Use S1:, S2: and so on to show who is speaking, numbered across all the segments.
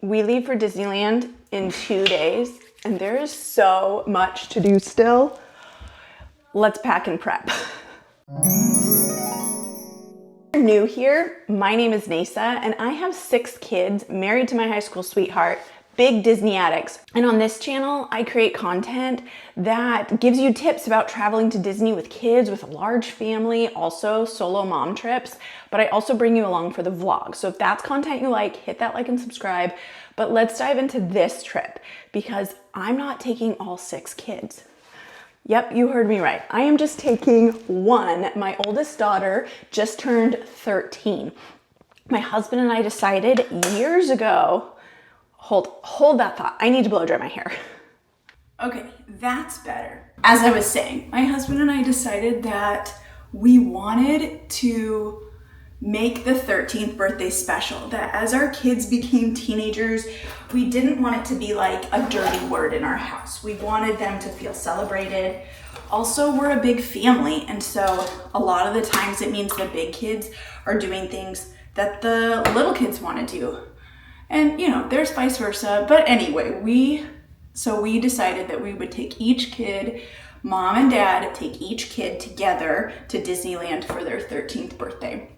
S1: We leave for Disneyland in 2 days, and there is so much to do still. Let's pack and prep. If you're new here, my name is Nasa, and I have 6 kids, married to my high school sweetheart, big Disney addicts. And on this channel, I create content that gives you tips about traveling to Disney with kids, with a large family, also solo mom trips, but I also bring you along for the vlog. So if that's content you like, hit that like and subscribe. But let's dive into this trip because I'm not taking all 6 kids. Yep, you heard me right. I am just taking one. My oldest daughter just turned 13. My husband and I decided years ago, hold that thought. I need to blow dry my hair. Okay, that's better. As I was saying, my husband and I decided that we wanted to make the 13th birthday special, that as our kids became teenagers, we didn't want it to be like a dirty word in our house. We wanted them to feel celebrated. Also, we're a big family, and so a lot of the times it means the big kids are doing things that the little kids want to do. And you know, there's vice versa. But anyway, we decided that we would take each kid, mom and dad take each kid together to Disneyland for their 13th birthday.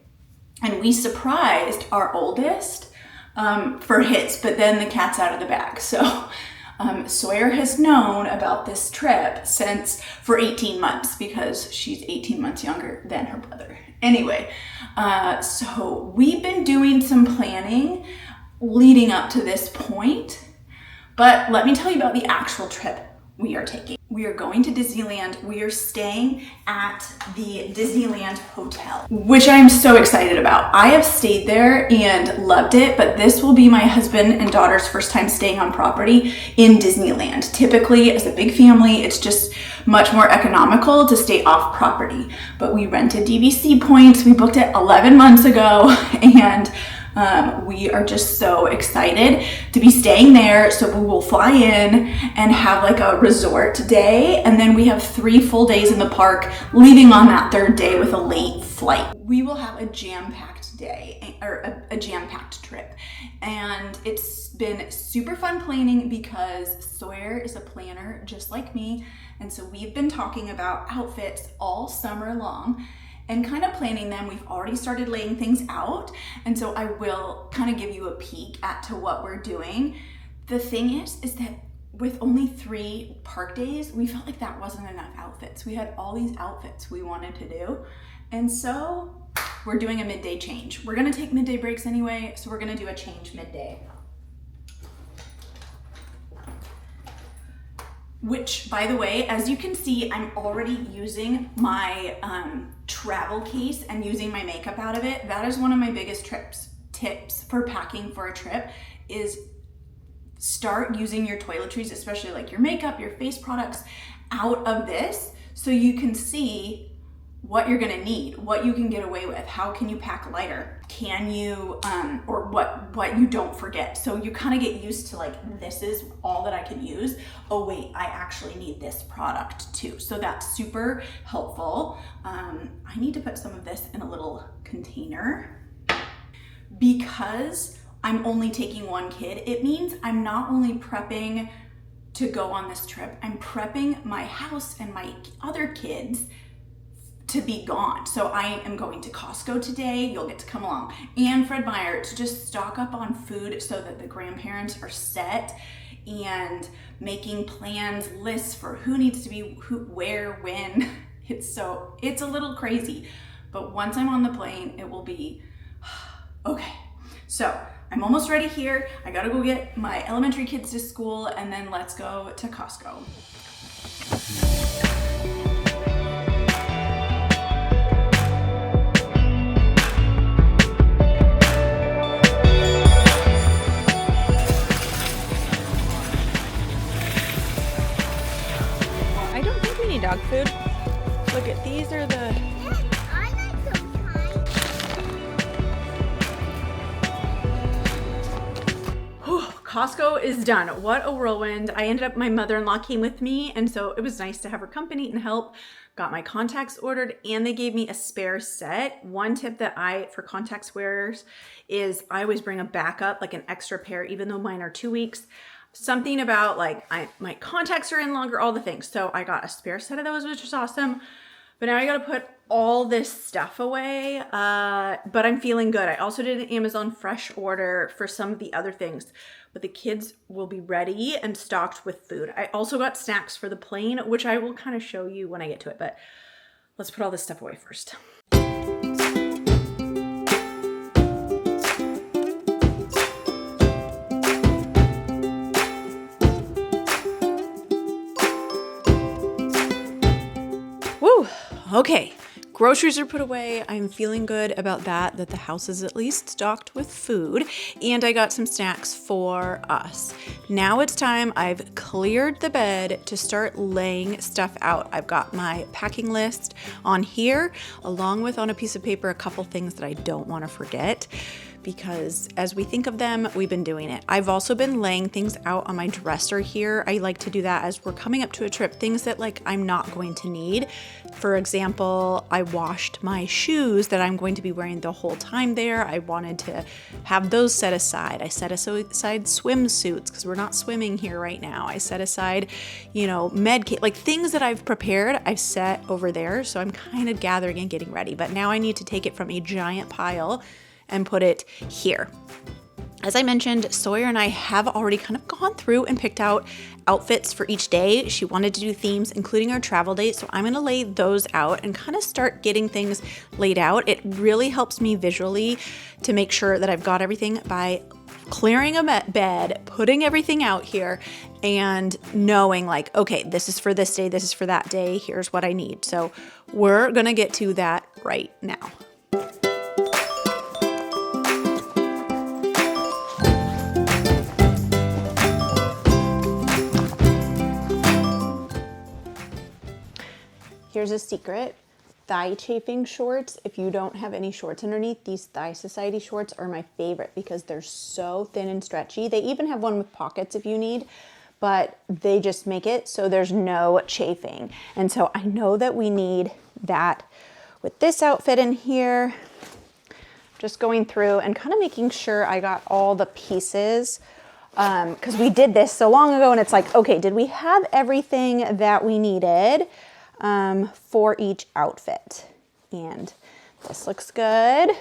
S1: And we surprised our oldest for his, but then the cat's out of the bag. So Sawyer has known about this trip for 18 months because she's 18 months younger than her brother. Anyway, so we've been doing some planning leading up to this point, but let me tell you about the actual trip we are taking. We are going to Disneyland. We are staying at the Disneyland Hotel, which I'm so excited about. I have stayed there and loved it, but this will be my husband and daughter's first time staying on property in Disneyland. Typically, as a big family, it's just much more economical to stay off property, but we rented DVC points. We booked it 11 months ago, and we are just so excited to be staying there. So we will fly in and have like a resort day. And then we have 3 full days in the park, leaving on that 3rd day with a late flight. We will have a jam-packed day, or a jam-packed trip. And it's been super fun planning because Sawyer is a planner just like me. And so we've been talking about outfits all summer long and kind of planning them. We've already started laying things out. And so I will kind of give you a peek to what we're doing. The thing is that with only 3 park days, we felt like that wasn't enough outfits. We had all these outfits we wanted to do. And so we're doing a midday change. We're gonna take midday breaks anyway, so we're gonna do a change midday. Which, by the way, as you can see, I'm already using my travel case and using my makeup out of it. That is one of my biggest tips for packing for a trip is start using your toiletries, especially like your makeup, your face products, out of this so you can see what you're gonna need, what you can get away with, how can you pack lighter, can you, or what you don't forget. So you kind of get used to like, this is all that I can use. Oh wait, I actually need this product too. So that's super helpful. I need to put some of this in a little container because I'm only taking 1 kid. It means I'm not only prepping to go on this trip, I'm prepping my house and my other kids to be gone. So I am going to Costco today. You'll get to come along. And Fred Meyer to just stock up on food so that the grandparents are set and making plans, lists for who needs to be where, when. It's a little crazy, but once I'm on the plane, it will be okay. So I'm almost ready here. I gotta go get my elementary kids to school and then let's go to Costco. Dog food. Look at these are the.
S2: Yeah, I like those kinds.
S1: Oh Costco is done. What a whirlwind. I ended up, my mother-in-law came with me, and so it was nice to have her company and help. Got my contacts ordered, and they gave me a spare set. One tip that for contacts wearers is I always bring a backup, like an extra pair, even though mine are 2 weeks. Something about like my contacts are in longer, all the things. So I got a spare set of those, which is awesome. But now I gotta put all this stuff away, but I'm feeling good. I also did an Amazon Fresh order for some of the other things, but the kids will be ready and stocked with food. I also got snacks for the plane, which I will kind of show you when I get to it, but let's put all this stuff away first. Woo, okay. Groceries are put away. I'm feeling good about that the house is at least stocked with food, and I got some snacks for us. Now it's time. I've cleared the bed to start laying stuff out. I've got my packing list on here, along with on a piece of paper, a couple things that I don't want to forget, because as we think of them, we've been doing it. I've also been laying things out on my dresser here. I like to do that as we're coming up to a trip, things that like I'm not going to need. For example, I washed my shoes that I'm going to be wearing the whole time there. I wanted to have those set aside. I set aside swimsuits because we're not swimming here right now. I set aside, med kit, like things that I've prepared, I've set over there. So I'm kind of gathering and getting ready, but now I need to take it from a giant pile and put it here. As I mentioned, Sawyer and I have already kind of gone through and picked out outfits for each day. She wanted to do themes, including our travel date. So I'm gonna lay those out and kind of start getting things laid out. It really helps me visually to make sure that I've got everything by clearing a bed, putting everything out here, and knowing like, okay, this is for this day, this is for that day, here's what I need. So we're gonna get to that right now. Here's a secret. Thigh chafing shorts. If you don't have any shorts underneath, these Thigh Society shorts are my favorite because they're so thin and stretchy. They even have one with pockets if you need, but they just make it so there's no chafing. And so I know that we need that with this outfit in here. Just going through and kind of making sure I got all the pieces, because we did this so long ago and it's like, okay, did we have everything that we needed for each outfit? And this looks good.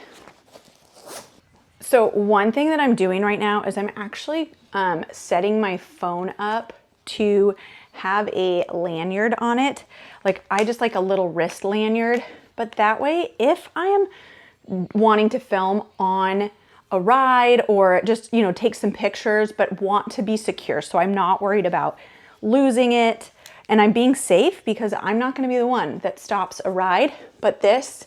S1: So one thing that I'm doing right now is I'm actually setting my phone up to have a lanyard on it. Like I just like a little wrist lanyard, but that way if I am wanting to film on a ride or just, take some pictures, but want to be secure, so I'm not worried about losing it. And I'm being safe because I'm not gonna be the one that stops a ride, but this,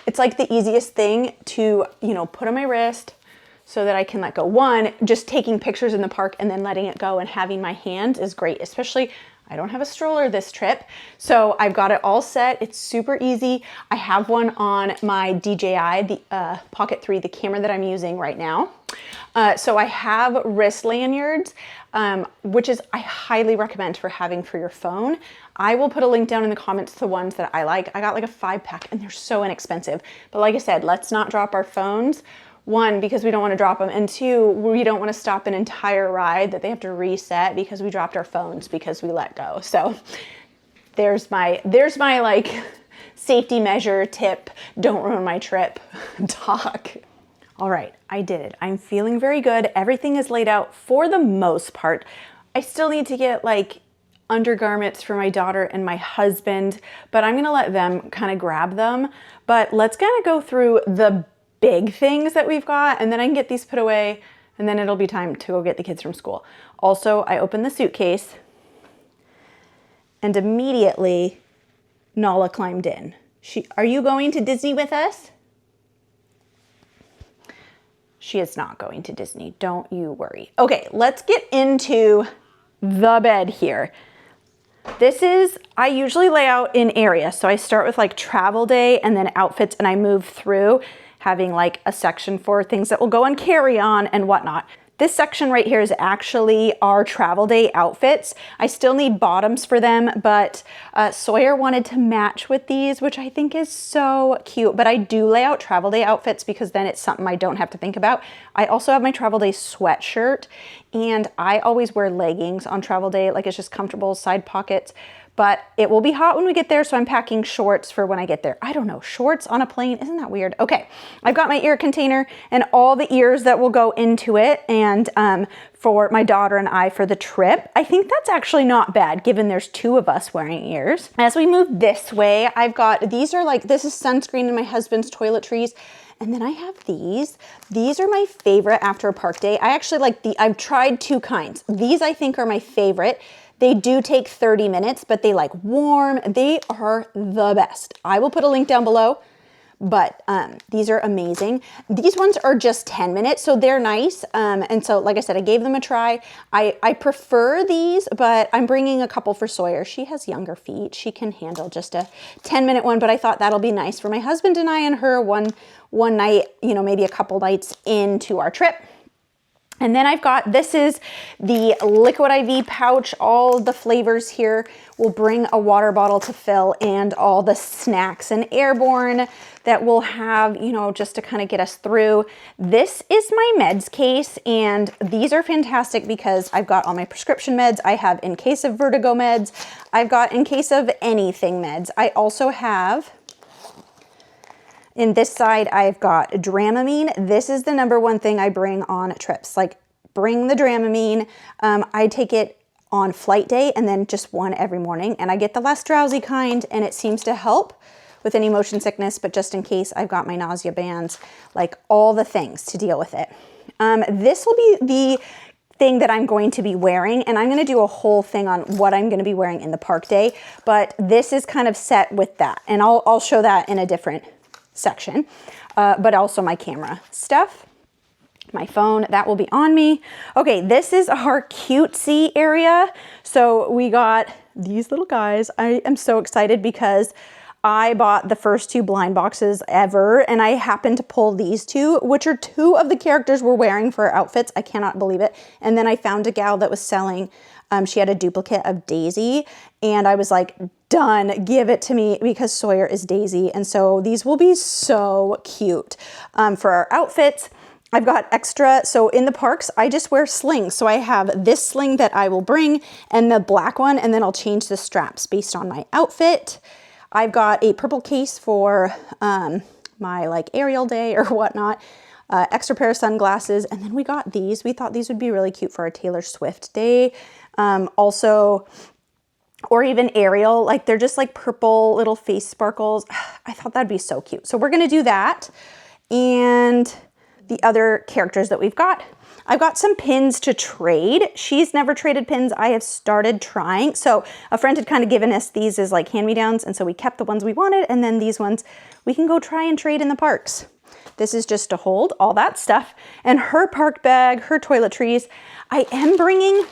S1: it's like the easiest thing to, put on my wrist so that I can let go. One, just taking pictures in the park and then letting it go and having my hand is great, especially I don't have a stroller this trip. So I've got it all set. It's super easy. I have one on my DJI, the Pocket 3, the camera that I'm using right now. So I have wrist lanyards, which is I highly recommend for having for your phone. I will put a link down in the comments to the ones that I like. I got like a 5-pack and they're so inexpensive. But like I said, let's not drop our phones. One, because we don't want to drop them, and two, we don't want to stop an entire ride that they have to reset because we dropped our phones because we let go. So there's my like safety measure tip, don't ruin my trip talk. All right, I did it. I'm feeling very good. Everything is laid out for the most part. I still need to get like undergarments for my daughter and my husband, but I'm gonna let them kind of grab them. But let's kind of go through the big things that we've got, and then I can get these put away, and then it'll be time to go get the kids from school. Also, I opened the suitcase, and immediately Nala climbed in. Are you going to Disney with us? She is not going to Disney, don't you worry. Okay, let's get into the bed here. I usually lay out in areas. So I start with like travel day and then outfits, and I move through having like a section for things that will go on carry-on and whatnot. This section right here is actually our travel day outfits. I still need bottoms for them, but Sawyer wanted to match with these, which I think is so cute. But I do lay out travel day outfits because then it's something I don't have to think about. I also have my travel day sweatshirt, and I always wear leggings on travel day. Like, it's just comfortable, side pockets. But it will be hot when we get there, so I'm packing shorts for when I get there. I don't know, shorts on a plane, isn't that weird? Okay, I've got my ear container and all the ears that will go into it, and for my daughter and I for the trip. I think that's actually not bad, given there's 2 of us wearing ears. As we move this way, I've got, these are like, this is sunscreen and my husband's toiletries. And then I have these. These are my favorite after a park day. I actually like I've tried 2 kinds. These I think are my favorite. They do take 30 minutes, but they like warm. They are the best. I will put a link down below, but these are amazing. These ones are just 10 minutes, so they're nice. And so, like I said, I gave them a try. I prefer these, but I'm bringing a couple for Sawyer. She has younger feet. She can handle just a 10-minute one, but I thought that'll be nice for my husband and I and her one night, you know, maybe a couple nights into our trip. And then I've got, this is the Liquid IV pouch. All the flavors here will bring a water bottle to fill, and all the snacks and airborne that we'll have, you know, just to kind of get us through. This is my meds case, and these are fantastic because I've got all my prescription meds. I have in case of vertigo meds. I've got in case of anything meds. I also have, in this side, I've got Dramamine. This is the #1 thing I bring on trips. Like, bring the Dramamine. I take it on flight day and then just one every morning. And I get the less drowsy kind, and it seems to help with any motion sickness. But just in case, I've got my nausea bands, like all the things to deal with it. This will be the thing that I'm going to be wearing, and I'm going to do a whole thing on what I'm going to be wearing in the park day. But this is kind of set with that, and I'll show that in a different section, but also my camera stuff, my phone, that will be on me. Okay, this is our cutesy area. So we got these little guys. I am so excited because I bought the first 2 blind boxes ever, and I happened to pull these 2, which are 2 of the characters we're wearing for our outfits. I cannot believe it. And then I found a gal that was selling, she had a duplicate of Daisy, and I was like, done, give it to me, because Sawyer is Daisy. And so these will be so cute for our outfits. I've got extra, so in the parks, I just wear slings. So I have this sling that I will bring and the black one, and then I'll change the straps based on my outfit. I've got a purple case for my like aerial day or whatnot, extra pair of sunglasses, and then we got these. We thought these would be really cute for our Taylor Swift day. Also, or even Ariel, like they're just like purple little face sparkles. I thought that'd be so cute. So we're gonna do that. And the other characters that we've got, I've got some pins to trade. She's never traded pins. I have started trying. So a friend had kind of given us these as like hand-me-downs, and so we kept the ones we wanted, and then these ones we can go try and trade in the parks. This is just to hold all that stuff. And her park bag, her toiletries. I am bringing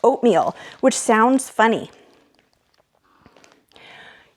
S1: oatmeal, which sounds funny.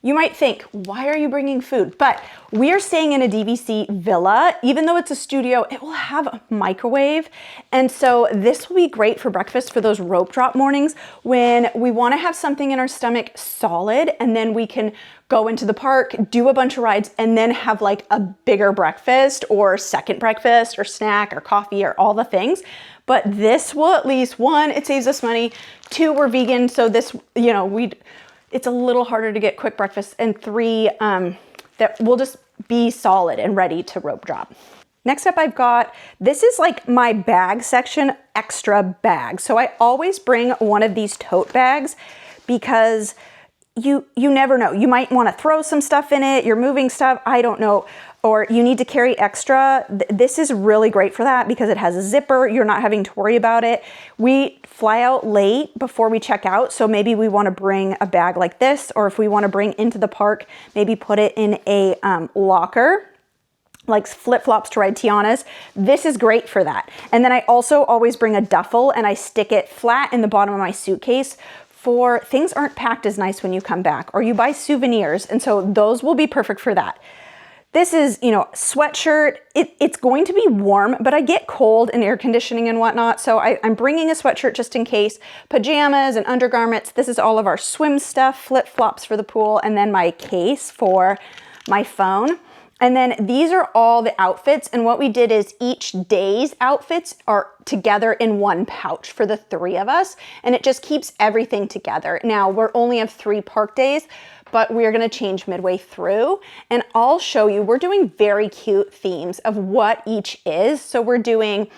S1: You might think, why are you bringing food? But we are staying in a DVC villa. Even though it's a studio, it will have a microwave. And so this will be great for breakfast for those rope drop mornings when we want to have something in our stomach solid, and then we can go into the park, do a bunch of rides, and then have like a bigger breakfast or second breakfast or snack or coffee or all the things. But this will at least, 1, it saves us money. 2, we're vegan. So this, you know, it's a little harder to get quick breakfast, and 3, that will just be solid and ready to rope drop. Next up, I've got, this is like my bag section, extra bags. So I always bring one of these tote bags because you never know. You might want to throw some stuff in it. You're moving stuff. I don't know. Or you need to carry extra. This is really great for that because it has a zipper. You're not having to worry about it. We fly out late before we check out, so maybe we want to bring a bag like this, or if we want to bring into the park, maybe put it in a locker, like flip-flops to ride Tiana's. This is great for that. And then I also always bring a duffel, and I stick it flat in the bottom of my suitcase for things aren't packed as nice when you come back, or you buy souvenirs, and so those will be perfect for that. This is, you know, sweatshirt. It's going to be warm, but I get cold in air conditioning and whatnot. So I'm bringing a sweatshirt just in case. Pajamas and undergarments. This is all of our swim stuff, flip-flops for the pool, and then my case for my phone. And then these are all the outfits. And what we did is each day's outfits are together in one pouch for the 3 of us. And it just keeps everything together. Now, we're only have 3 park days, but we're gonna change midway through. And I'll show you, we're doing very cute themes of what each is. So we're doing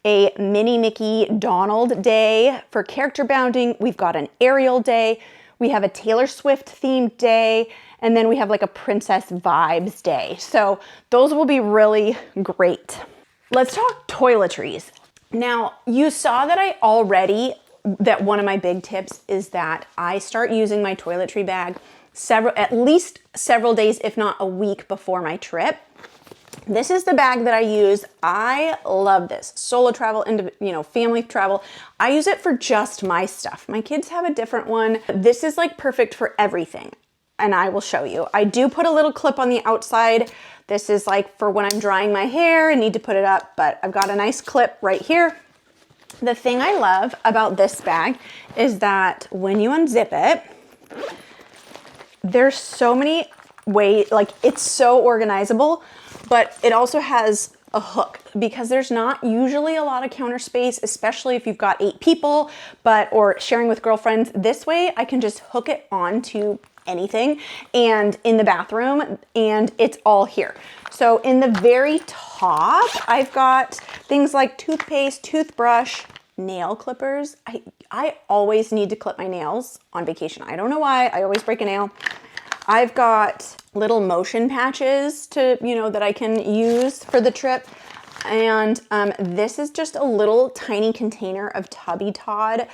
S1: a Minnie Mickey Donald day for character bounding. We've got an Ariel day. We have a Taylor Swift themed day. And then we have like a princess vibes day. So those will be really great. Let's talk toiletries. Now, you saw that one of my big tips is that I start using my toiletry bag at least several days, if not a week before my trip. This is the bag that I use. I love this. Solo travel, family travel. I use it for just my stuff. My kids have a different one. This is like perfect for everything. And I will show you. I do put a little clip on the outside. This is like for when I'm drying my hair and need to put it up, but I've got a nice clip right here. The thing I love about this bag is that when you unzip it, there's so many ways, like it's so organizable, but it also has a hook because there's not usually a lot of counter space, especially if you've got 8 people, or sharing with girlfriends. This way I can just hook it onto anything and in the bathroom, and it's all here. So in the very top, I've got things like toothpaste, toothbrush, nail clippers. I always need to clip my nails on vacation. I don't know why, I always break a nail. I've got little motion patches that I can use for the trip. And this is just a little tiny container of Tubby Todd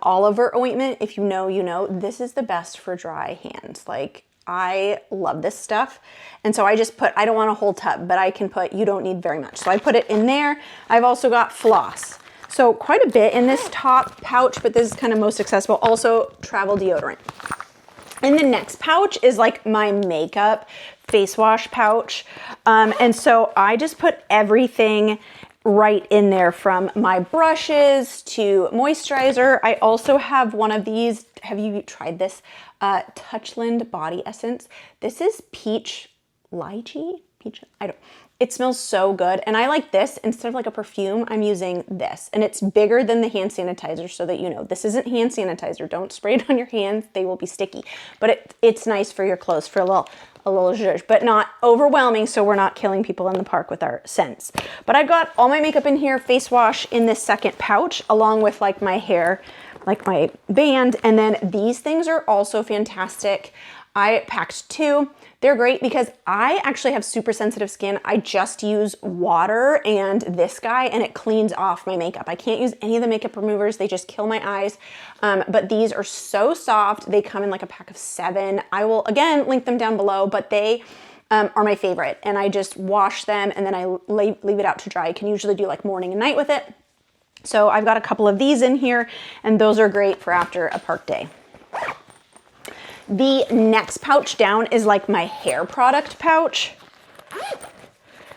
S1: Oliver ointment. If you know, you know. This is the best for dry hands. Like, I love this stuff. And so I just I don't want a whole tub, but I can you don't need very much. So I put it in there. I've also got floss. So quite a bit in this top pouch, but this is kind of most accessible. Also travel deodorant. And the next pouch is like my makeup face wash pouch. And so I just put everything right in there, from my brushes to moisturizer. I also have one of these. Have you tried this? Touchland body essence. This is peach lychee. It smells so good. And I like this. Instead of like a perfume, I'm using this. And it's bigger than the hand sanitizer, so that you know, this isn't hand sanitizer. Don't spray it on your hands. They will be sticky. But it's nice for your clothes, for a little zhuzh, but not overwhelming, so we're not killing people in the park with our scents. But I've got all my makeup in here, face wash in this second pouch, along with like my hair, like my band. And then these things are also fantastic. I packed 2. They're great because I actually have super sensitive skin. I just use water and this guy, and it cleans off my makeup. I can't use any of the makeup removers. They just kill my eyes. But these are so soft. They come in like a pack of 7. I will, again, link them down below, but they are my favorite. And I just wash them and then I leave it out to dry. I can usually do like morning and night with it. So I've got a couple of these in here, and those are great for after a park day. The next pouch down is like my hair product pouch.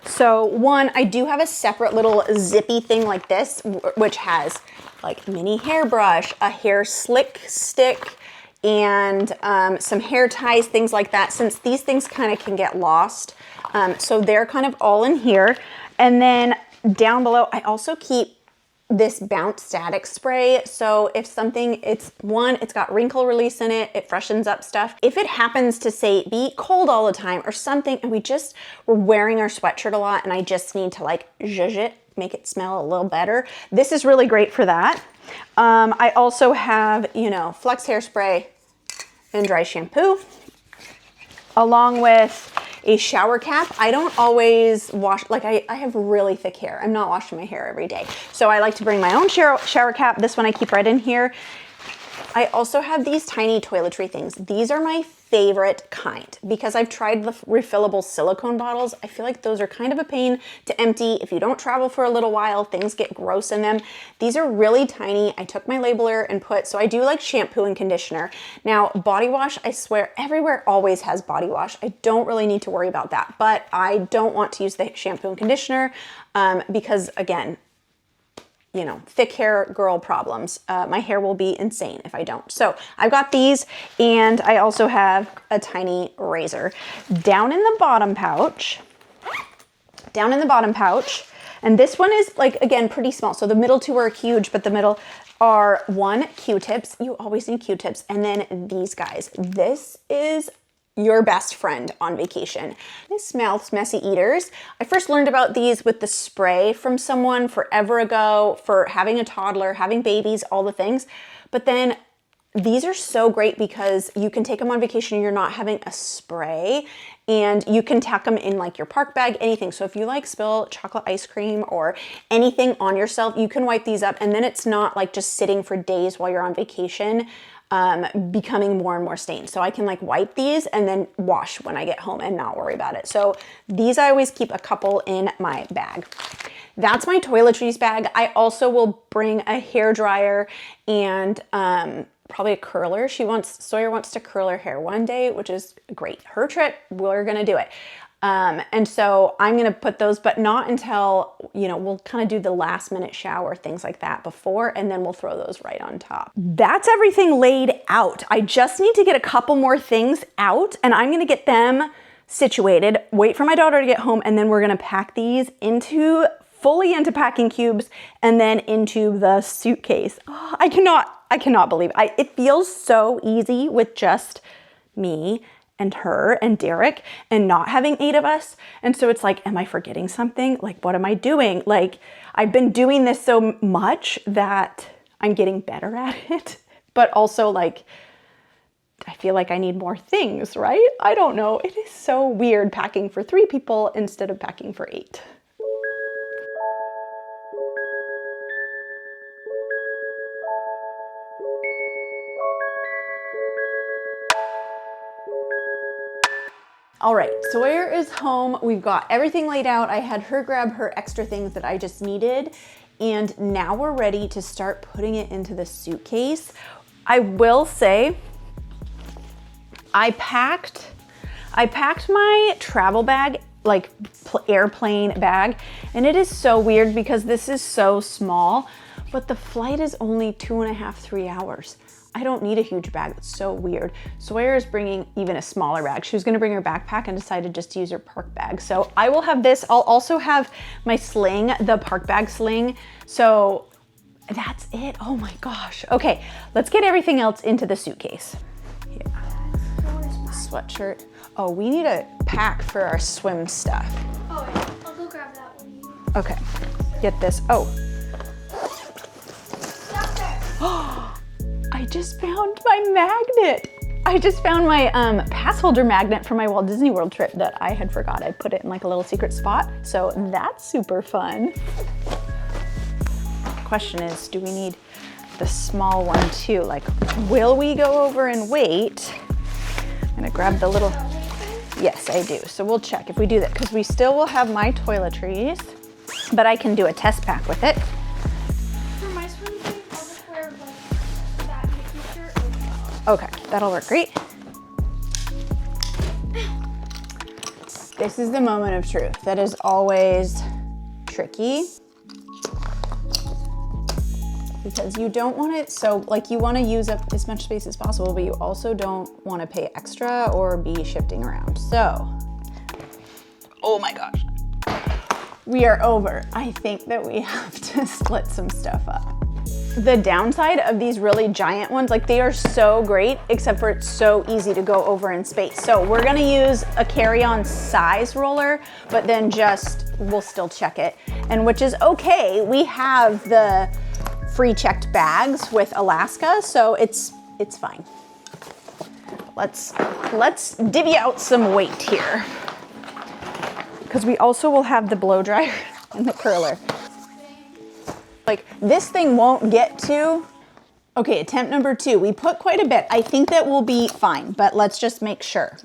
S1: So one, I do have a separate little zippy thing like this, which has like mini hairbrush, a hair slick stick, and some hair ties, things like that, since these things kind of can get lost. So they're kind of all in here. And then down below, I also keep this Bounce Static Spray. So if something, it's got wrinkle release in it, it freshens up stuff. If it happens to say be cold all the time or something, and we're wearing our sweatshirt a lot and I just need to like zhuzh it, make it smell a little better, this is really great for that. I also have, Flex hairspray and dry shampoo, along with a shower cap. I don't always wash, like I have really thick hair. I'm not washing my hair every day. So I like to bring my own shower cap. This one I keep right in here. I also have these tiny toiletry things. These are my favorite kind because I've tried the refillable silicone bottles. I feel like those are kind of a pain to empty. If you don't travel for a little while, things get gross in them. These are really tiny. I took my labeler and so I do like shampoo and conditioner. Now, body wash, I swear everywhere always has body wash. I don't really need to worry about that, but I don't want to use the shampoo and conditioner because again, you know, thick hair girl problems. My hair will be insane if I don't. So I've got these, and I also have a tiny razor. Down in the bottom pouch, and this one is like, again, pretty small. So the middle two are huge, but the middle are Q-tips. You always need Q-tips. And then these guys. This is your best friend on vacation. This Mouth's Messy Eaters. I first learned about these with the spray from someone forever ago for having a toddler, having babies, all the things. But then these are so great because you can take them on vacation and you're not having a spray, and you can tack them in like your park bag, anything. So if you like spill chocolate ice cream or anything on yourself, you can wipe these up, and then it's not like just sitting for days while you're on vacation, becoming more and more stained. So I can like wipe these and then wash when I get home and not worry about it. So these I always keep a couple in my bag. That's my toiletries bag. I also will bring a hair dryer and probably a curler. Sawyer wants to curl her hair one day, which is great. Her trip, we're gonna do it. And so I'm gonna put those, but not until, you know, we'll kind of do the last minute shower, things like that before, and then we'll throw those right on top. That's everything laid out. I just need to get a couple more things out, and I'm gonna get them situated, wait for my daughter to get home, and then we're gonna pack these fully into packing cubes and then into the suitcase. Oh, I cannot believe it. It feels so easy with just me and her and Derek and not having 8 of us. And so it's like, am I forgetting something? Like, what am I doing? Like, I've been doing this so much that I'm getting better at it, but also like, I feel like I need more things, right? I don't know. It is so weird packing for 3 people instead of packing for 8. All right, Sawyer is home. We've got everything laid out. I had her grab her extra things that I just needed, and now we're ready to start putting it into the suitcase. I will say, I packed my travel bag, like airplane bag, and it is so weird because this is so small, but the flight is only 2.5, 3 hours. I don't need a huge bag. It's so weird. Sawyer is bringing even a smaller bag. She was gonna bring her backpack and decided just to use her park bag. So I will have this. I'll also have my sling, the park bag sling. So that's it. Oh my gosh. Okay, let's get everything else into the suitcase. Yeah. Sweatshirt. Oh, we need a pack for our swim stuff.
S2: Oh, yeah. I'll go grab that one.
S1: Okay, get this. Oh. I just found my magnet. I just found my pass holder magnet for my Walt Disney World trip that I had forgot. I put it in like a little secret spot. So that's super fun. Question is, do we need the small one too? Like, will we go over and wait? I'm gonna grab the little, yes, I do. So we'll check if we do that, because we still will have my toiletries, but I can do a test pack with it.
S2: For my swim team, I'll just wear like that Mickey shirt.
S1: Okay, that'll work great. This is the moment of truth. That is always tricky because you don't want it so, like, you want to use up as much space as possible, but you also don't want to pay extra or be shifting around. So, oh my gosh, we are over. I think that we have to split some stuff up. The downside of these really giant ones, like, they are so great, except for it's so easy to go over in space. So we're gonna use a carry-on size roller, but then we'll still check it, and which is okay. We have the free checked bags with Alaska, so it's fine. Let's divvy out some weight here, because we also will have the blow dryer and the curler. Like, this thing won't get to,
S3: Okay, attempt number 2. We put quite a bit. I think that will be fine, but let's just make sure.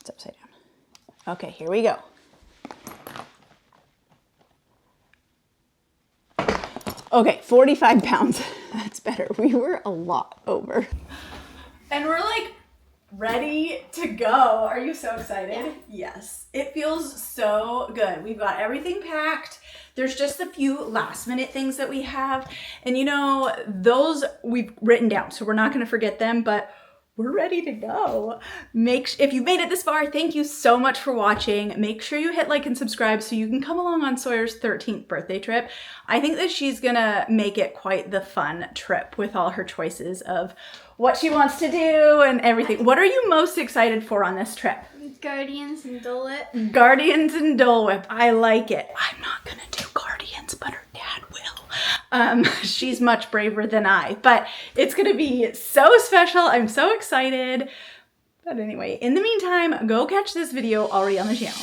S3: It's upside down. Okay, here we go. Okay, 45 pounds. That's better. We were a lot over.
S1: And we're like ready to go. Are you so excited? Yeah. Yes. It feels so good. We've got everything packed. There's just a few last minute things that we have. And you know, those we've written down, so we're not going to forget them, but we're ready to go. If you've made it this far, thank you so much for watching. Make sure you hit like and subscribe so you can come along on Sawyer's 13th birthday trip. I think that she's gonna make it quite the fun trip with all her choices of what she wants to do and everything. What are you most excited for on this trip?
S2: Guardians and Dole Whip.
S1: Guardians and Dole Whip. I like it. I'm not gonna do Guardians, but her dad will. She's much braver than I, but it's gonna be so special. I'm so excited. But anyway, in the meantime, go catch this video already on the channel.